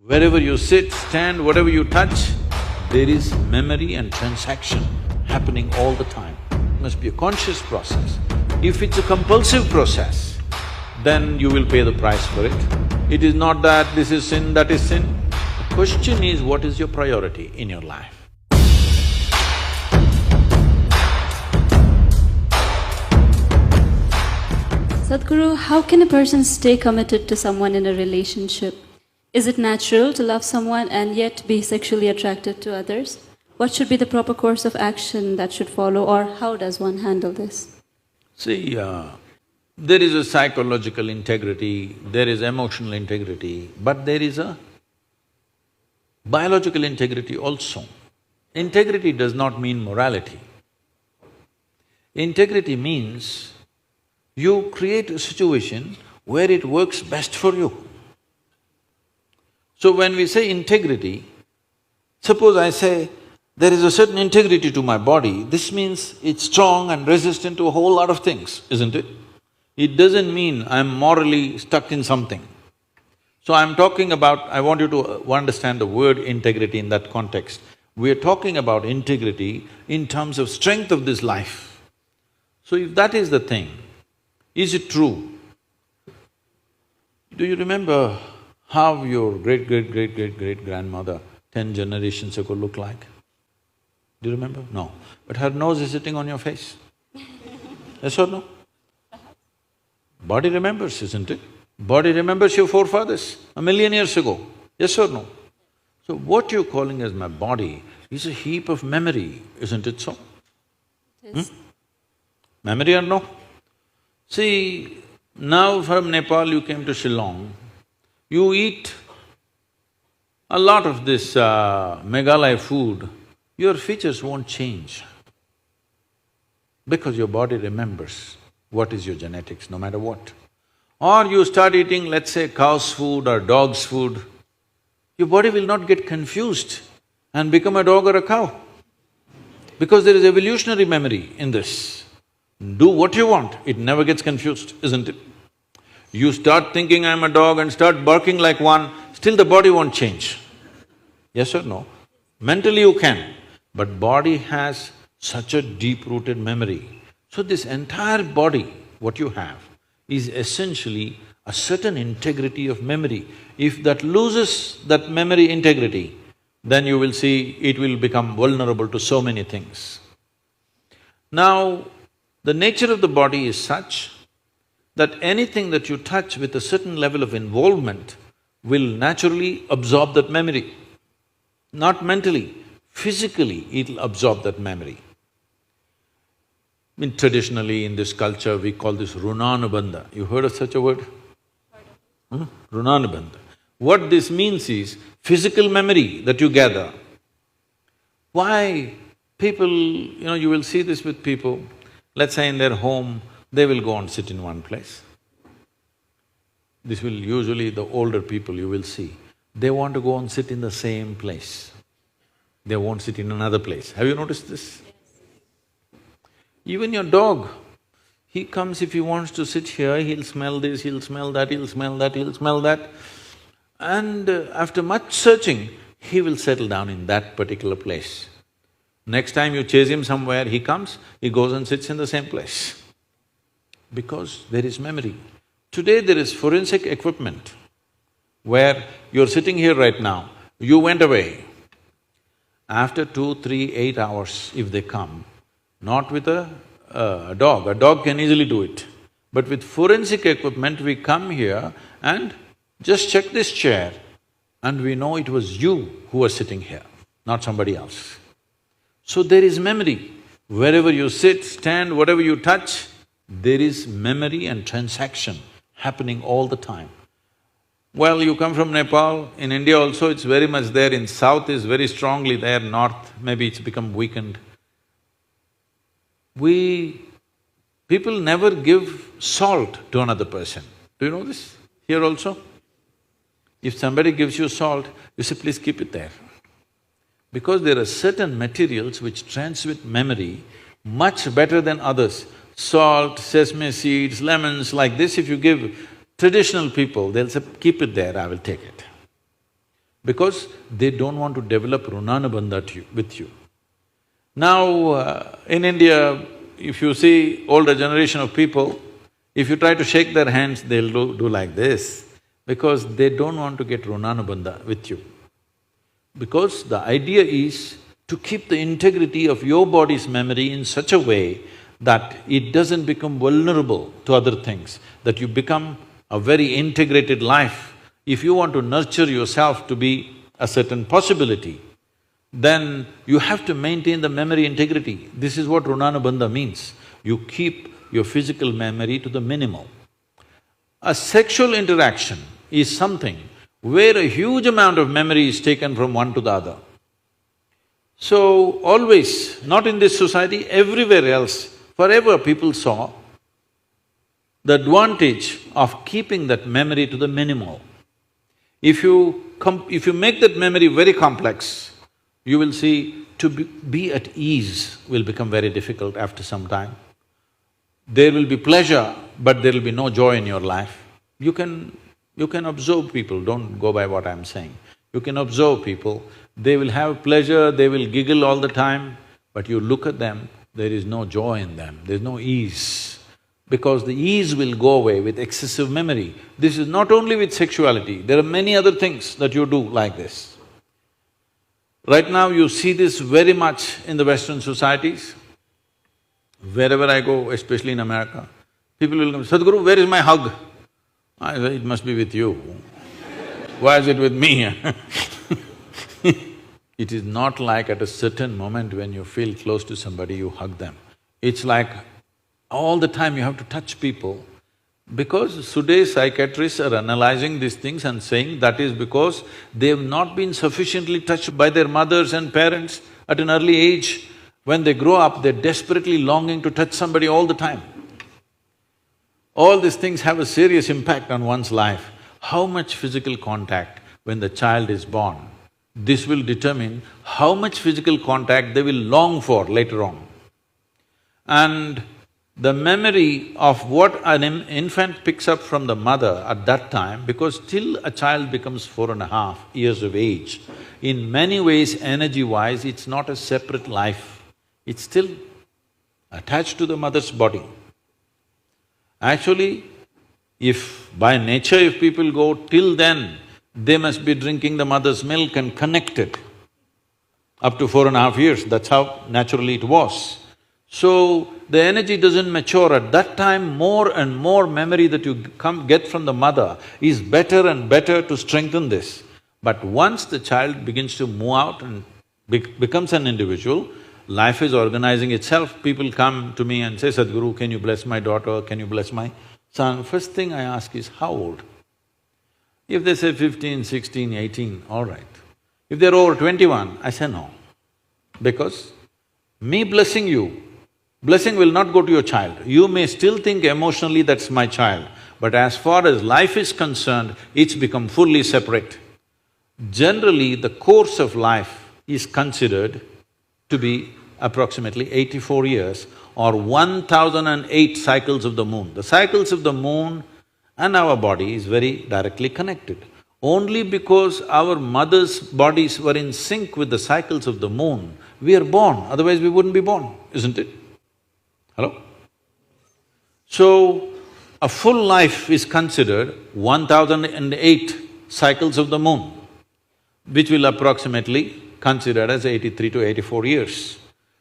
Wherever you sit, stand, whatever you touch, there is memory and transaction happening all the time. It must be a conscious process. If it's a compulsive process, then you will pay the price for it. It is not that this is sin, that is sin. The question is, what is your priority in your life? Sadhguru, how can a person stay committed to someone in a relationship? Is it natural to love someone and yet be sexually attracted to others? What should be the proper course of action that should follow, or how does one handle this? See, there is a psychological integrity, there is emotional integrity, but there is a biological integrity also. Integrity does not mean morality. Integrity means you create a situation where it works best for you. So when we say integrity, suppose I say, there is a certain integrity to my body, this means it's strong and resistant to a whole lot of things, isn't it? It doesn't mean I'm morally stuck in something. So I'm talking about… I want you to understand the word integrity in that context. We're talking about integrity in terms of strength of this life. So if that is the thing, is it true? Do you remember how your great-great-great-great-great-grandmother 10 generations ago looked like? Do you remember? No. But her nose is sitting on your face. Yes or no? Body remembers, isn't it? Body remembers your forefathers 1,000,000 years ago. Yes or no? So what you're calling as my body is a heap of memory, isn't it so? It is. Memory or no? See, now from Nepal you came to Shillong, you eat a lot of this Meghalaya food, your features won't change because your body remembers what is your genetics, no matter what. Or you start eating, let's say, cow's food or dog's food, your body will not get confused and become a dog or a cow because there is evolutionary memory in this. Do what you want, it never gets confused, isn't it? You start thinking I'm a dog and start barking like one, still the body won't change. Yes or no? Mentally you can, but body has such a deep-rooted memory. So this entire body, what you have, is essentially a certain integrity of memory. If that loses that memory integrity, then you will see it will become vulnerable to so many things. Now, the nature of the body is such that anything that you touch with a certain level of involvement will naturally absorb that memory. Not mentally, physically it'll absorb that memory. Traditionally in this culture we call this runanubandha. You heard of such a word? Runanubandha. What this means is physical memory that you gather. Why people… you will see this with people, let's say in their home, they will go and sit in one place. This will usually the older people you will see, they want to go and sit in the same place. They won't sit in another place. Have you noticed this? Even your dog, he comes, if he wants to sit here, he'll smell this, he'll smell that, he'll smell that, he'll smell that. And after much searching, he will settle down in that particular place. Next time you chase him somewhere, he comes, he goes and sits in the same place. Because there is memory. Today there is forensic equipment where you're sitting here right now, you went away. After 2, 3, 8 hours, if they come, not with a dog can easily do it. But with forensic equipment, we come here and just check this chair and we know it was you who was sitting here, not somebody else. So there is memory. Wherever you sit, stand, whatever you touch, there is memory and transaction happening all the time. Well, you come from Nepal, in India also it's very much there, in south is very strongly there, north maybe it's become weakened. People never give salt to another person. Do you know this? Here also? If somebody gives you salt, you say, please keep it there. Because there are certain materials which transmit memory much better than others. Salt, sesame seeds, lemons, like this if you give traditional people, they'll say, keep it there, I will take it. because they don't want to develop runanubandha with you. Now, in India, if you see older generation of people, if you try to shake their hands, they'll do like this, because they don't want to get runanubandha with you. Because the idea is to keep the integrity of your body's memory in such a way that it doesn't become vulnerable to other things, that you become a very integrated life. If you want to nurture yourself to be a certain possibility, then you have to maintain the memory integrity. This is what runanubandha means. You keep your physical memory to the minimal. A sexual interaction is something where a huge amount of memory is taken from one to the other. So, always, not in this society, everywhere else, forever people saw the advantage of keeping that memory to the minimal. If you make that memory very complex, you will see to be at ease will become very difficult after some time. There will be pleasure, but there will be no joy in your life. You can observe people, don't go by what I'm saying. You can observe people, they will have pleasure, they will giggle all the time, but you look at them, there is no joy in them, there's no ease. Because the ease will go away with excessive memory. This is not only with sexuality, there are many other things that you do like this. Right now you see this very much in the Western societies. Wherever I go, especially in America, people will come, Sadhguru, where is my hug? I say, it must be with you. Why is it with me? It is not like at a certain moment when you feel close to somebody, you hug them. It's like all the time you have to touch people, because today's psychiatrists are analyzing these things and saying that is because they've not been sufficiently touched by their mothers and parents at an early age. When they grow up, they're desperately longing to touch somebody all the time. All these things have a serious impact on one's life. How much physical contact when the child is born, this will determine how much physical contact they will long for later on. And the memory of what an infant picks up from the mother at that time, because till a child becomes 4.5 years of age, in many ways, energy-wise, it's not a separate life, it's still attached to the mother's body. Actually, if by nature if people go till then, they must be drinking the mother's milk and connected up to 4.5 years, that's how naturally it was. So, the energy doesn't mature. At that time, more and more memory that you get from the mother is better and better to strengthen this. But once the child begins to move out and becomes an individual, life is organizing itself. People come to me and say, Sadhguru, can you bless my daughter, can you bless my son? First thing I ask is, how old? If they say 15, 16, 18, all right. If they're over 21, I say no. Because me blessing you, blessing will not go to your child. You may still think emotionally that's my child, but as far as life is concerned, it's become fully separate. Generally, the course of life is considered to be approximately 84 years or 1008 cycles of the moon. The cycles of the moon and our body is very directly connected. Only because our mother's bodies were in sync with the cycles of the moon, we are born, otherwise we wouldn't be born, isn't it? Hello? So, a full life is considered 1008 cycles of the moon, which will approximately considered as 83 to 84 years.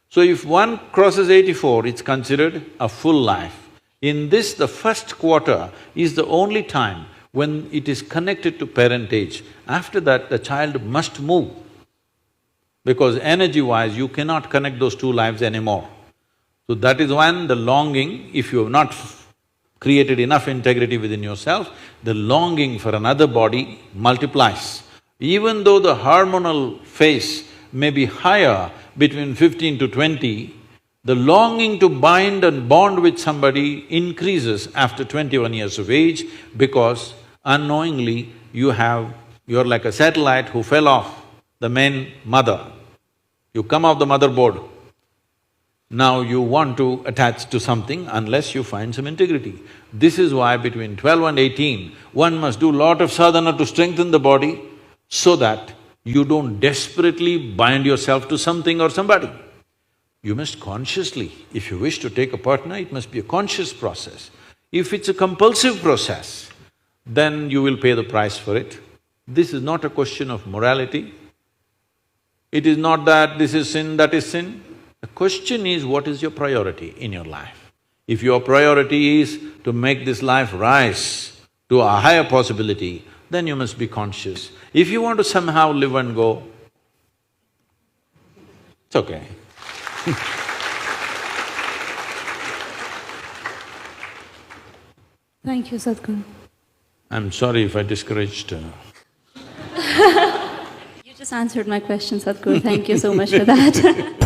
So if one crosses 84, it's considered a full life. In this, the first quarter is the only time when it is connected to parentage. After that, the child must move, because energy-wise, you cannot connect those two lives anymore. So that is when the longing, if you have not created enough integrity within yourself, the longing for another body multiplies. Even though the hormonal phase may be higher between 15 to 20, the longing to bind and bond with somebody increases after 21 years of age, because unknowingly you're like a satellite who fell off the main mother. You come off the motherboard. Now you want to attach to something unless you find some integrity. This is why between 12 and 18, one must do lot of sadhana to strengthen the body so that You don't desperately bind yourself to something or somebody. You must consciously, if you wish to take a partner, it must be a conscious process. If it's a compulsive process, then you will pay the price for it. This is not a question of morality. It is not that this is sin, that is sin. The question is, what is your priority in your life? If your priority is to make this life rise to a higher possibility, then you must be conscious. If you want to somehow live and go, it's okay. Thank you, Sadhguru. I'm sorry if I discouraged You just answered my question, Sadhguru. Thank you so much for that.